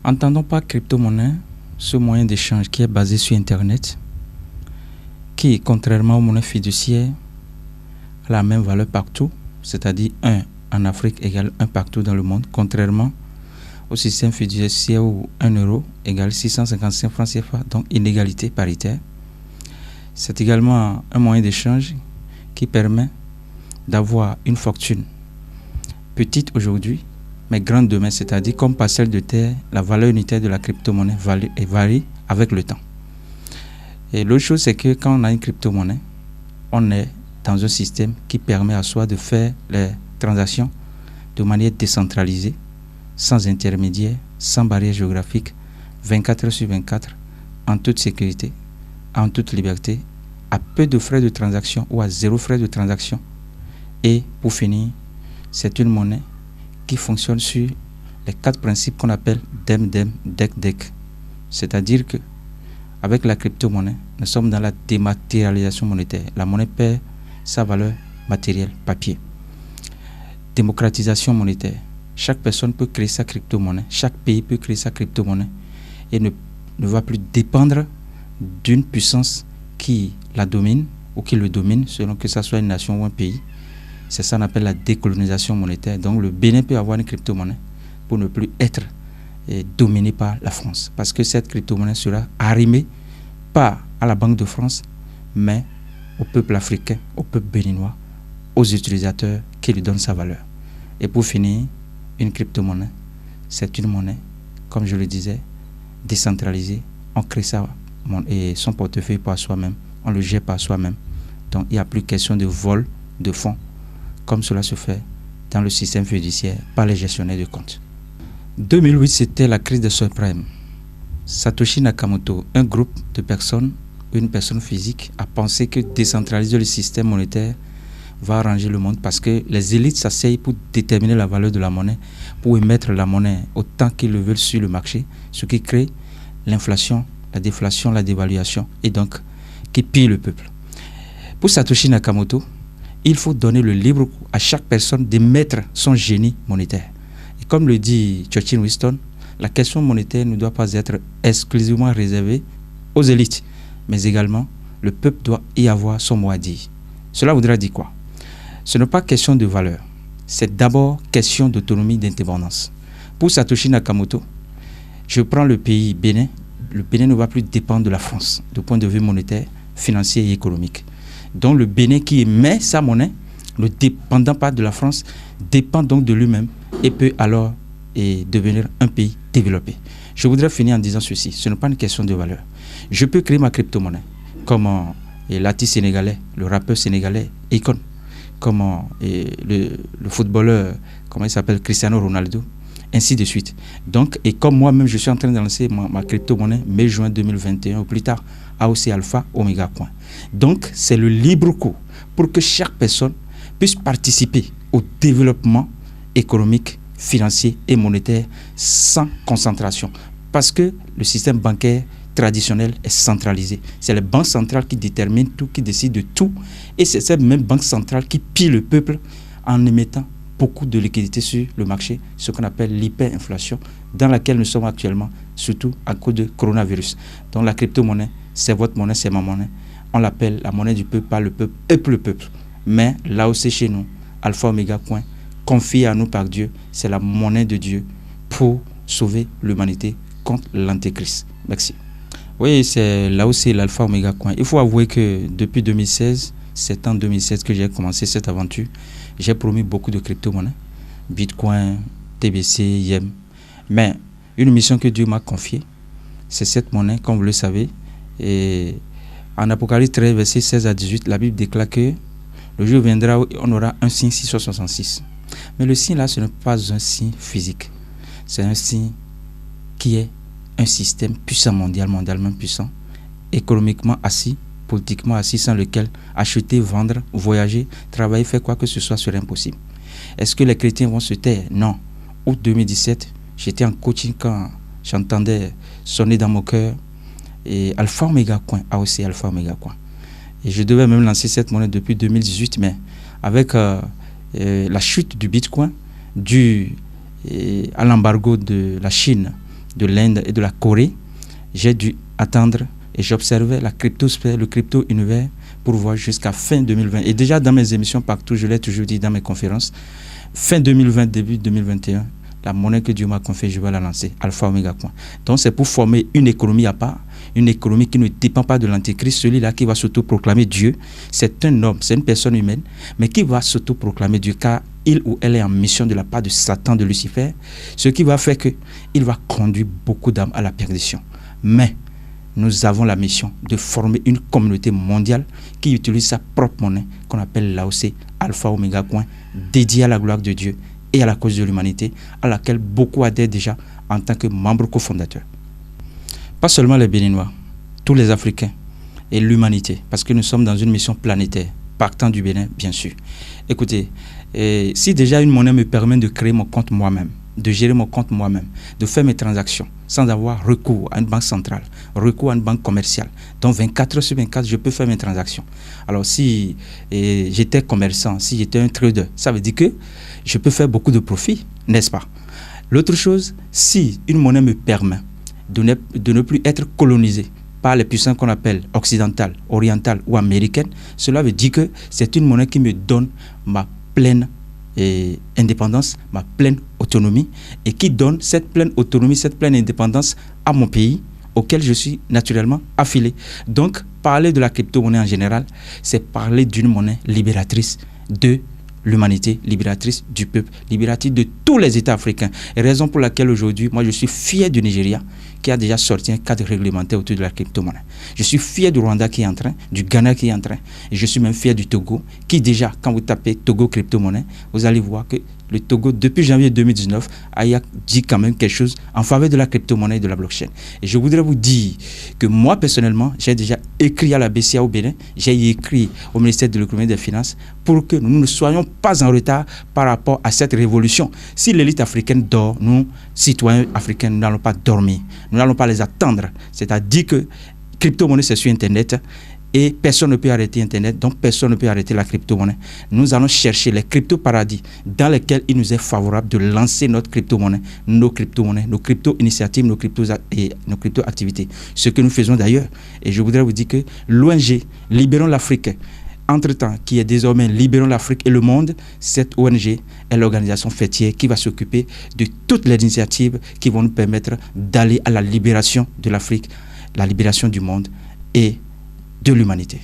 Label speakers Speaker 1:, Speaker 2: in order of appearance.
Speaker 1: Entendons par crypto-monnaie ce moyen d'échange qui est basé sur Internet, qui, contrairement aux monnaies fiduciaires, a la même valeur partout, c'est-à-dire 1 en Afrique égale 1 partout dans le monde, contrairement au système fiduciaire où 1 euro égale 655 francs CFA, donc inégalité paritaire. C'est également un moyen d'échange qui permet d'avoir une fortune petite aujourd'hui, mais grande demain, c'est-à-dire comme parcelle de terre, la valeur unitaire de la crypto-monnaie varie avec le temps. Et l'autre chose, c'est que quand on a une crypto-monnaie, on est dans un système qui permet à soi de faire les transactions de manière décentralisée, sans intermédiaire, sans barrière géographique, 24 heures sur 24, en toute sécurité, en toute liberté, à peu de frais de transaction ou à zéro frais de transaction. Et pour finir, c'est une monnaie qui fonctionne sur les 4 principes qu'on appelle DEM, DEC. C'est-à-dire que avec la crypto-monnaie, nous sommes dans la dématérialisation monétaire. La monnaie perd sa valeur matérielle, papier. Démocratisation monétaire. Chaque personne peut créer sa crypto-monnaie. Chaque pays peut créer sa crypto-monnaie et ne va plus dépendre d'une puissance qui la domine ou qui le domine, selon que ce soit une nation ou un pays. C'est ça qu'on appelle la décolonisation monétaire. Donc le Bénin peut avoir une crypto-monnaie pour ne plus être dominé par la France. Parce que cette crypto-monnaie sera arrimée pas à la Banque de France, mais au peuple africain, au peuple béninois, aux utilisateurs qui lui donnent sa valeur. Et pour finir, une crypto-monnaie, c'est une monnaie, comme je le disais, décentralisée. On crée son portefeuille par soi-même, on le gère par soi-même. Donc il n'y a plus question de vol de fonds, comme cela se fait dans le système fiduciaire par les gestionnaires de comptes. 2008, c'était la crise des subprimes. Satoshi Nakamoto, un groupe de personnes, une personne physique, a pensé que décentraliser le système monétaire va arranger le monde parce que les élites s'asseyent pour déterminer la valeur de la monnaie, pour émettre la monnaie autant qu'ils le veulent sur le marché, ce qui crée l'inflation, la déflation, la dévaluation et donc qui pille le peuple. Pour Satoshi Nakamoto, il faut donner le libre cours à chaque personne d'émettre son génie monétaire. Et comme le dit Churchill Winston, la question monétaire ne doit pas être exclusivement réservée aux élites, mais également le peuple doit y avoir son mot à dire. Cela voudra dire quoi? Ce n'est pas question de valeur, c'est d'abord question d'autonomie, d'indépendance. Pour Satoshi Nakamoto, je prends le pays Bénin. Le Bénin ne va plus dépendre de la France, du point de vue monétaire, financier et économique. Donc le Bénin qui émet sa monnaie, ne dépendant pas de la France, dépend donc de lui-même et peut alors devenir un pays développé. Je voudrais finir en disant ceci, ce n'est pas une question de valeur. Je peux créer ma crypto-monnaie, comme l'artiste sénégalais, le rappeur sénégalais, Akon, comme le footballeur, comment il s'appelle, Cristiano Ronaldo, ainsi de suite. Donc, et comme moi-même, je suis en train de lancer ma crypto-monnaie mai-juin 2021 ou plus tard, AOC Alpha Omega Coin. Donc, c'est le libre cours pour que chaque personne puisse participer au développement économique, financier et monétaire sans concentration. Parce que le système bancaire traditionnel est centralisé. C'est les banques centrales qui déterminent tout, qui décident de tout. Et c'est cette même banque centrale qui pille le peuple en émettant beaucoup de liquidités sur le marché, ce qu'on appelle l'hyperinflation, dans laquelle nous sommes actuellement, surtout à cause de coronavirus. Donc la crypto-monnaie, c'est votre monnaie, c'est ma monnaie. On l'appelle la monnaie du peuple, pas le peuple, et pour le peuple. Mais là aussi chez nous, Alpha Omega Coin, confié à nous par Dieu, c'est la monnaie de Dieu pour sauver l'humanité contre l'antéchrist. Merci. Oui, c'est là aussi l'Alpha Omega Coin. Il faut avouer que depuis 2016, c'est en 2016 que j'ai commencé cette aventure. J'ai promis beaucoup de crypto-monnaies, Bitcoin, TBC, YEM. Mais une mission que Dieu m'a confiée, c'est cette monnaie, comme vous le savez. Et en Apocalypse 13, verset 16 à 18, la Bible déclare que le jour viendra où on aura un signe 666. Mais le signe là, ce n'est pas un signe physique. C'est un signe qui est un système puissant, mondialement puissant, économiquement assis, politiquement assis, sans lequel acheter, vendre, voyager, travailler, faire quoi que ce soit serait impossible. Est-ce que les chrétiens vont se taire? Non. Août 2017, j'étais en coaching quand j'entendais sonner dans mon cœur et Alpha Omega Coin, AOC Alpha Omega Coin. Et je devais même lancer cette monnaie depuis 2018, mais avec la chute du Bitcoin, dû à l'embargo de la Chine de l'Inde et de la Corée, j'ai dû attendre et j'observais la cryptosphère, le crypto-univers pour voir jusqu'à fin 2020. Et déjà dans mes émissions partout, je l'ai toujours dit dans mes conférences, fin 2020, début 2021, la monnaie que Dieu m'a confiée, je vais la lancer, Alpha Omega Coin. Donc c'est pour former une économie à part, une économie qui ne dépend pas de l'antéchrist, celui-là qui va s'auto-proclamer Dieu. C'est un homme, c'est une personne humaine, mais qui va s'auto-proclamer Dieu, car il ou elle est en mission de la part de Satan, de Lucifer, ce qui va faire qu'il va conduire beaucoup d'âmes à la perdition. Mais nous avons la mission de former une communauté mondiale qui utilise sa propre monnaie, qu'on appelle l'AOC, Alpha Omega Coin, dédiée à la gloire de Dieu et à la cause de l'humanité, à laquelle beaucoup adhèrent déjà en tant que membres cofondateurs. Pas seulement les Béninois, tous les Africains et l'humanité, parce que nous sommes dans une mission planétaire, partant du Bénin, bien sûr. Écoutez, si déjà une monnaie me permet de créer mon compte moi-même, de gérer mon compte moi-même, de faire mes transactions sans avoir recours à une banque centrale, recours à une banque commerciale. Donc 24 heures sur 24, je peux faire mes transactions. Alors si j'étais commerçant, si j'étais un trader, ça veut dire que je peux faire beaucoup de profits, n'est-ce pas? L'autre chose, si une monnaie me permet de ne plus être colonisé par les puissances qu'on appelle occidentales, orientales ou américaines, cela veut dire que c'est une monnaie qui me donne ma pleine indépendance, ma pleine autonomie, et qui donne cette pleine autonomie, cette pleine indépendance à mon pays auquel je suis naturellement affilié. Donc, parler de la crypto-monnaie en général, c'est parler d'une monnaie libératrice de l'humanité, libératrice du peuple, libératrice de tous les États africains. Et raison pour laquelle aujourd'hui, moi je suis fier du Nigeria qui a déjà sorti un cadre réglementaire autour de la crypto-monnaie. Je suis fier du Rwanda qui est en train, du Ghana qui est en train, et je suis même fier du Togo qui déjà, quand vous tapez Togo crypto-monnaie, vous allez voir que le Togo, depuis janvier 2019, a dit quand même quelque chose en faveur de la crypto-monnaie et de la blockchain. Et je voudrais vous dire que moi, personnellement, j'ai déjà écrit à la BCA au Bénin, j'ai écrit au ministère de l'économie et des finances pour que nous ne soyons pas en retard par rapport à cette révolution. Si l'élite africaine dort, nous, citoyens africains, nous n'allons pas dormir. Nous n'allons pas les attendre. C'est-à-dire que crypto-monnaie, c'est sur Internet. Et personne ne peut arrêter Internet, donc personne ne peut arrêter la crypto-monnaie. Nous allons chercher les crypto-paradis dans lesquels il nous est favorable de lancer notre crypto-monnaie, nos crypto-initiatives, nos crypto-activités. Ce que nous faisons d'ailleurs. Et je voudrais vous dire que l'ONG Libérons l'Afrique, entre-temps, qui est désormais Libérons l'Afrique et le monde, cette ONG est l'organisation fêtière qui va s'occuper de toutes les initiatives qui vont nous permettre d'aller à la libération de l'Afrique, la libération du monde et de l'humanité.